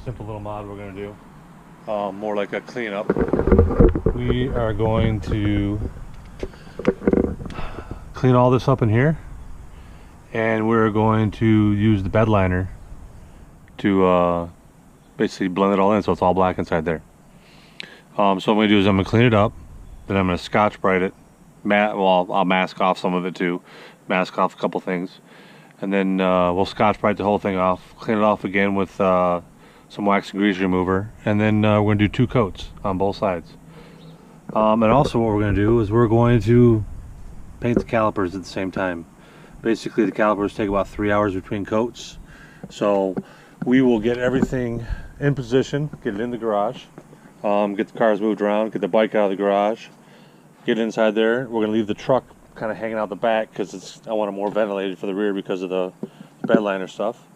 simple little mod we're going to do. More like a cleanup. We are going to clean all this up in here, and we're going to use the bed liner to basically blend it all in so it's all black inside there. So what I'm going to do is I'm going to clean it up, then I'm going to Scotch Brite it. I'll mask off some of it too, mask off a couple things, and then we'll Scotch Brite the whole thing off, clean it off again with some wax and grease remover, and then we're going to do 2 coats on both sides. And also what we're going to do is we're going to paint the calipers at the same time. Basically the calipers take about 3 hours between coats, so we will get everything in position, get it in the garage, get the cars moved around, get the bike out of the garage, get inside there. We're going to leave the truck kind of hanging out the back because I want it more ventilated for the rear because of the bed liner stuff.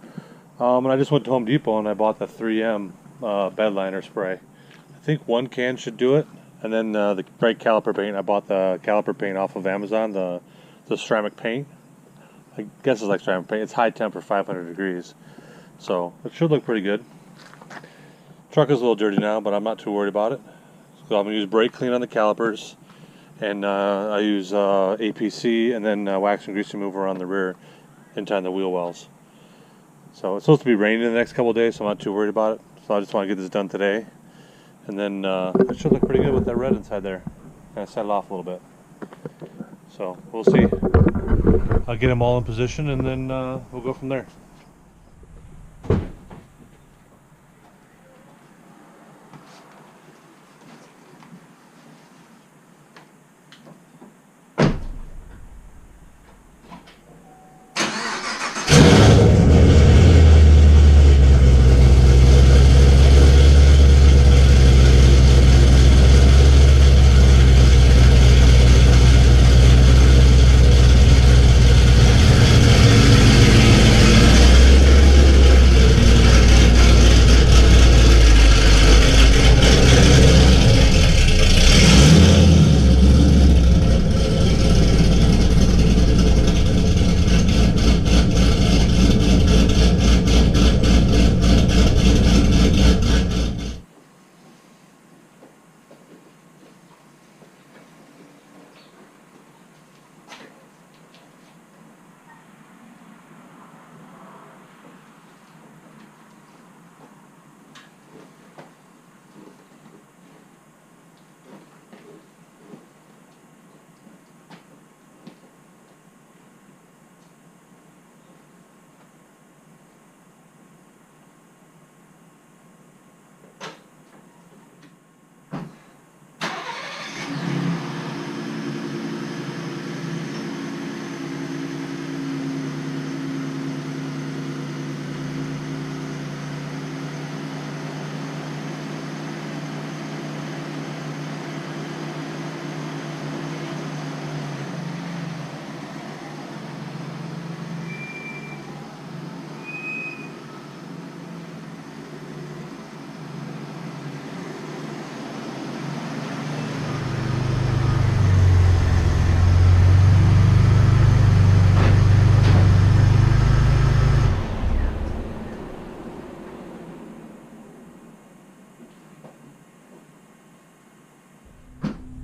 And I just went to Home Depot and I bought the 3M bed liner spray. I think 1 can should do it. And then the bright caliper paint, I bought the caliper paint off of Amazon, the ceramic paint. I guess it's like ceramic paint. It's high temp for 500 degrees. So it should look pretty good. Truck is a little dirty now, but I'm not too worried about it. So I'm going to use brake clean on the calipers. And I use APC and then wax and grease remover on the rear inside the wheel wells. So it's supposed to be raining in the next couple of days, so I'm not too worried about it. So I just want to get this done today. And then it should look pretty good with that red inside there. Kind of set it off a little bit. So we'll see. I'll get them all in position and then we'll go from there.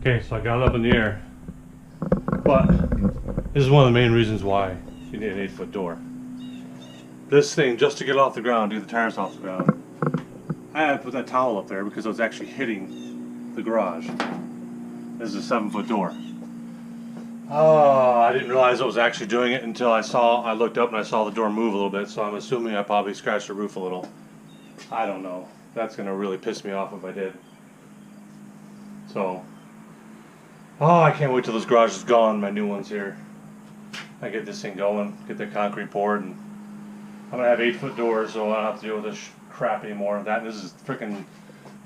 Okay, so I got it up in the air, but this is one of the main reasons why you need an 8-foot door. This thing, just to get off the ground, get the tires off the ground, I had to put that towel up there because I was actually hitting the garage. This is a 7-foot door. Oh, I didn't realize I was actually doing it until I looked up and I saw the door move a little bit, so I'm assuming I probably scratched the roof a little. I don't know. That's going to really piss me off if I did. So, oh, I can't wait till this garage is gone, my new one's here. I get this thing going, get the concrete poured, and I'm going to have 8-foot doors, so I don't have to deal with this crap anymore. This is freaking,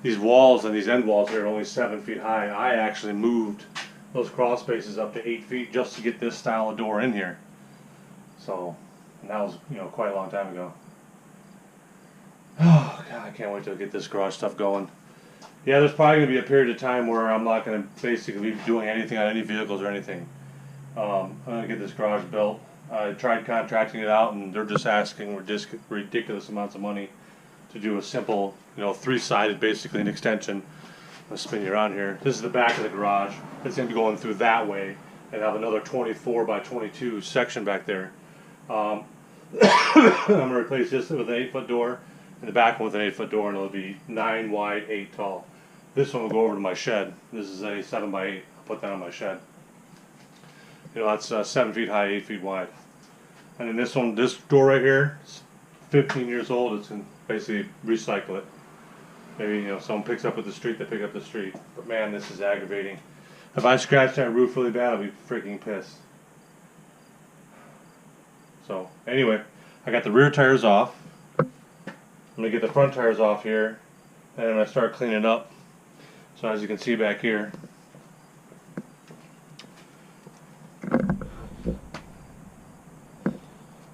these walls and these end walls here are only 7 feet high. I actually moved those crawl spaces up to 8 feet just to get this style of door in here. So, and that was, quite a long time ago. Oh, God, I can't wait to get this garage stuff going. Yeah, there's probably going to be a period of time where I'm not going to basically be doing anything on any vehicles or anything. I'm going to get this garage built. I tried contracting it out, and they're just asking ridiculous amounts of money. to do a simple, you know, 3-sided, basically an extension. I'll spin you around here. This is the back of the garage. It's going to be going through that way and have another 24 by 22 section back there. I'm going to replace this with an 8-foot door and the back one with an 8-foot door, and it'll be 9 wide, 8 tall. This one will go over to my shed. This is a 7 by 8. I'll put that on my shed. You know, that's 7 feet high, 8 feet wide. And then this one, this door right here, it's 15 years old. It's in basically recycle it. Maybe, you know, someone picks up at the street, they pick up the street. But man, this is aggravating. If I scratch that roof really bad, I'll be freaking pissed. So anyway, I got the rear tires off. I'm gonna get the front tires off here, and I'm gonna start cleaning up. So as you can see back here,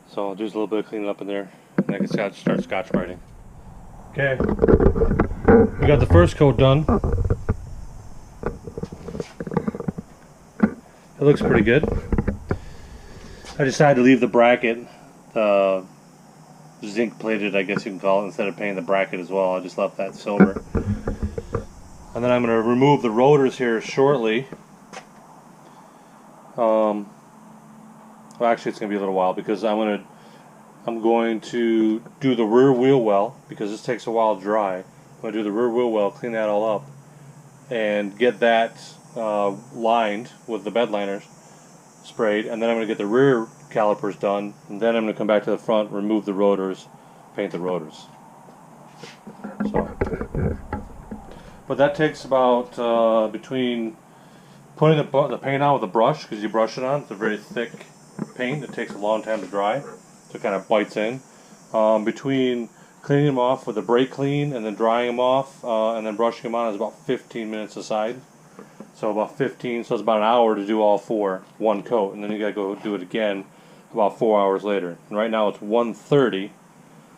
so I'll do just a little bit of cleaning up in there, and I can start scotch writing. Okay, we got the first coat done. It looks pretty good. I decided to leave the bracket zinc plated, I guess you can call it, instead of painting the bracket as well. I just left that silver. And then I'm going to remove the rotors here shortly. Well, actually, it's going to be a little while because I'm going to do the rear wheel well, because this takes a while to dry. I'm going to do the rear wheel well, clean that all up, and get that lined with the bed liners sprayed, and then I'm going to get the rear calipers done, and then I'm going to come back to the front, remove the rotors, paint the rotors. So, but that takes about between putting the paint on with a brush, because you brush it on, it's a very thick paint, it takes a long time to dry, so it kind of bites in. Between cleaning them off with a brake clean and then drying them off and then brushing them on is about 15 minutes aside. So about 15, so it's about an hour to do all four, one coat, and then you gotta go do it again about 4 hours later. And right now it's 1:30,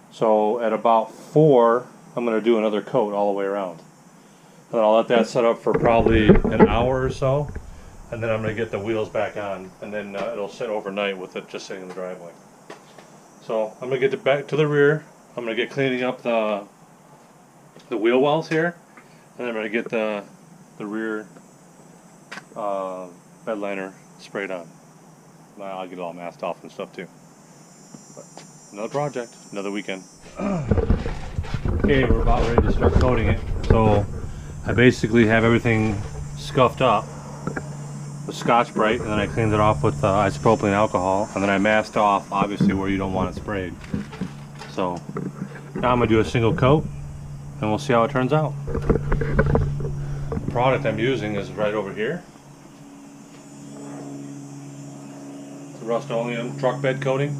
so at about 4, I'm gonna do another coat all the way around. And then I'll let that set up for probably an hour or so, and then I'm gonna get the wheels back on, and then it'll sit overnight with it just sitting in the driveway. So I'm gonna get it back to the rear. I'm gonna get cleaning up the wheel wells here, and then I'm gonna get the rear bed liner sprayed on. I'll get it all masked off and stuff too. But another project, another weekend. Okay, we're about ready to start coating it. So I basically have everything scuffed up with Scotch-Brite, and then I cleaned it off with isopropylene alcohol, and then I masked off obviously where you don't want it sprayed. So now I'm gonna do a single coat, and we'll see how it turns out. The product I'm using is right over here. It's a Rust-Oleum truck bed coating.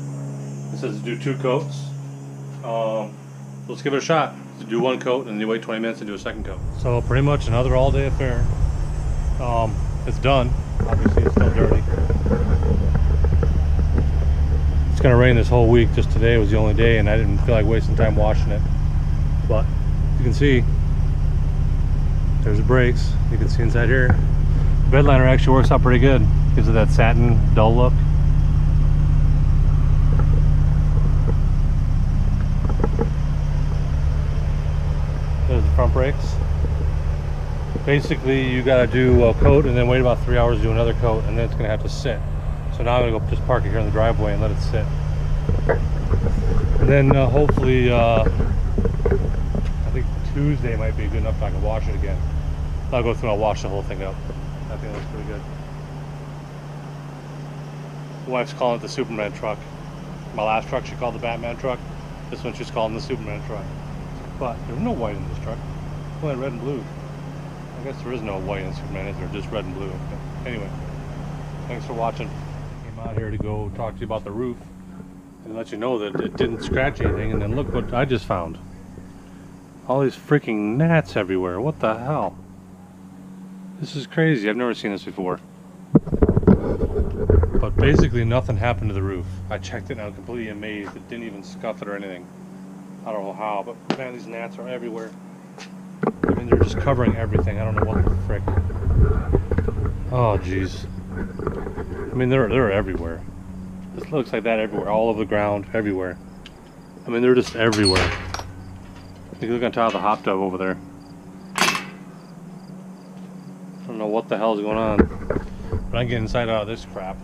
It says to do 2 coats. Let's give it a shot. To do 1 coat and then you wait 20 minutes and do a second coat. So pretty much another all-day affair. It's done. Obviously it's still dirty. It's gonna rain this whole week. Just today was the only day, and I didn't feel like wasting time washing it. But you can see there's the brakes. You can see inside here. The bed liner actually works out pretty good. Gives it that satin dull look. There's the front brakes. Basically you gotta do a coat and then wait about 3 hours to do another coat, and then it's gonna have to sit. So now I'm gonna go just park it here in the driveway and let it sit. And then hopefully I think Tuesday might be good enough so I can wash it again. I'll go through and I'll wash the whole thing up. I think it looks pretty good. My wife's calling it the Superman truck. My last truck she called the Batman truck. This one she's calling the Superman truck. But there's no white in this truck. Only red and blue. I guess there is no white in Superman, is there? Just red and blue. But anyway, thanks for watching. I came out here to go talk to you about the roof and let you know that it didn't scratch anything, and then look what I just found. All these freaking gnats everywhere. What the hell? This is crazy. I've never seen this before. But basically nothing happened to the roof. I checked it and I was completely amazed. It didn't even scuff it or anything. I don't know how, but man, these gnats are everywhere. I mean, they're just covering everything. I don't know what the frick. Oh, jeez. I mean, they're everywhere. This looks like that everywhere, all over the ground, everywhere. I mean, they're just everywhere. You look on top of the hot tub over there. I don't know what the hell is going on, but I can get inside out of this crap.